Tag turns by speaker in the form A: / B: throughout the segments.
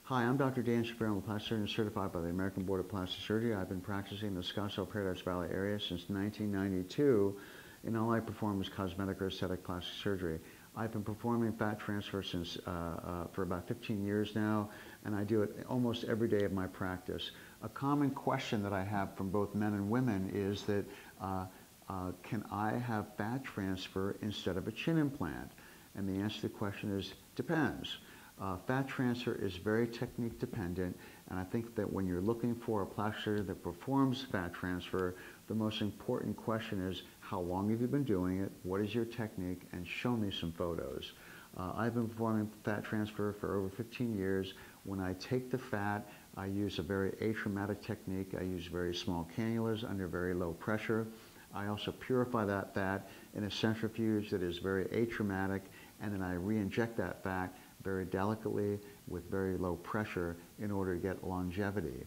A: Hi, I'm Dr. Dan Shapiro. I'm a plastic surgeon certified by the American Board of Plastic Surgery. I've been practicing in the Scottsdale Paradise Valley area since 1992, and all I perform is cosmetic or aesthetic plastic surgery. I've been performing fat transfer for about 15 years now, and I do it almost every day of my practice. A common question that I have from both men and women is that, can I have fat transfer instead of a chin implant? And the answer to the question is, depends. Fat transfer is very technique dependent, and I think that when you're looking for a plastic surgeon that performs fat transfer, the most important question is, how long have you been doing it, what is your technique, and show me some photos. I've been performing fat transfer for over 15 years. When I take the fat, I use a very atraumatic technique. I use very small cannulas under very low pressure. I also purify that fat in a centrifuge that is very atraumatic, and then I re-inject that fat very delicately with very low pressure in order to get longevity.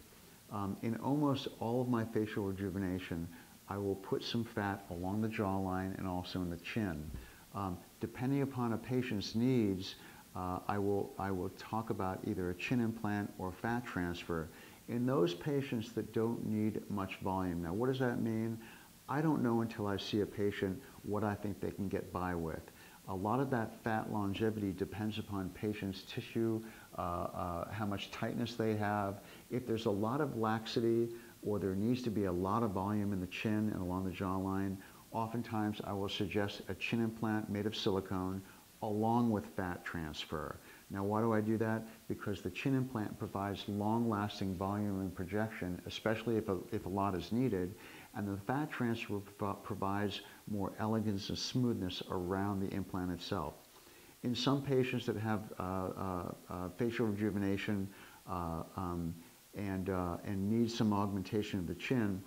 A: In almost all of my facial rejuvenation, I will put some fat along the jawline and also in the chin. Depending upon a patient's needs, I will talk about either a chin implant or fat transfer. In those patients that don't need much volume, now what does that mean? I don't know until I see a patient what I think they can get by with. A lot of that fat longevity depends upon patient's tissue, how much tightness they have. If there's a lot of laxity or there needs to be a lot of volume in the chin and along the jawline, oftentimes I will suggest a chin implant made of silicone along with fat transfer. Now, why do I do that? Because the chin implant provides long-lasting volume and projection, especially if a lot is needed, and the fat transfer provides more elegance and smoothness around the implant itself. In some patients that have facial rejuvenation and need some augmentation of the chin,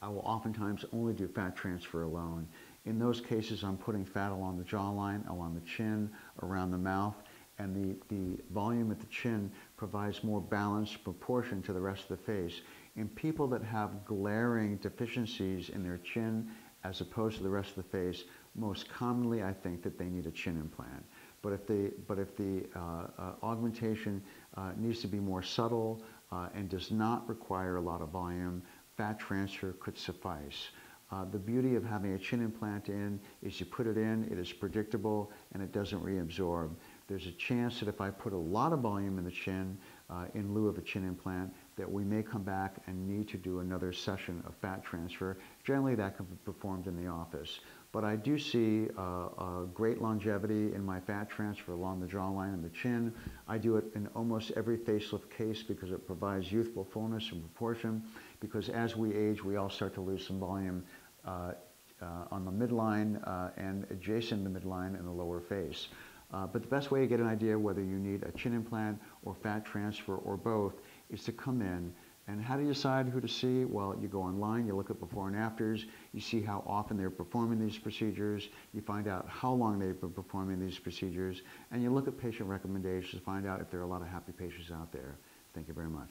A: I will oftentimes only do fat transfer alone. In those cases, I'm putting fat along the jawline, along the chin, around the mouth, and the volume at the chin provides more balanced proportion to the rest of the face. In people that have glaring deficiencies in their chin as opposed to the rest of the face, most commonly I think that they need a chin implant. But if the augmentation needs to be more subtle and does not require a lot of volume, fat transfer could suffice. The beauty of having a chin implant in is you put it in, it is predictable, and it doesn't reabsorb. There's a chance that if I put a lot of volume in the chin in lieu of a chin implant, that we may come back and need to do another session of fat transfer. Generally, that can be performed in the office. But I do see great longevity in my fat transfer along the jawline and the chin. I do it in almost every facelift case because it provides youthful fullness and proportion, because as we age, we all start to lose some volume on the midline and adjacent to the midline in the lower face. But the best way to get an idea whether you need a chin implant or fat transfer or both is to come in. And how do you decide who to see? Well, you go online, you look at before and afters, you see how often they're performing these procedures, you find out how long they've been performing these procedures, and you look at patient recommendations to find out if there are a lot of happy patients out there. Thank you very much.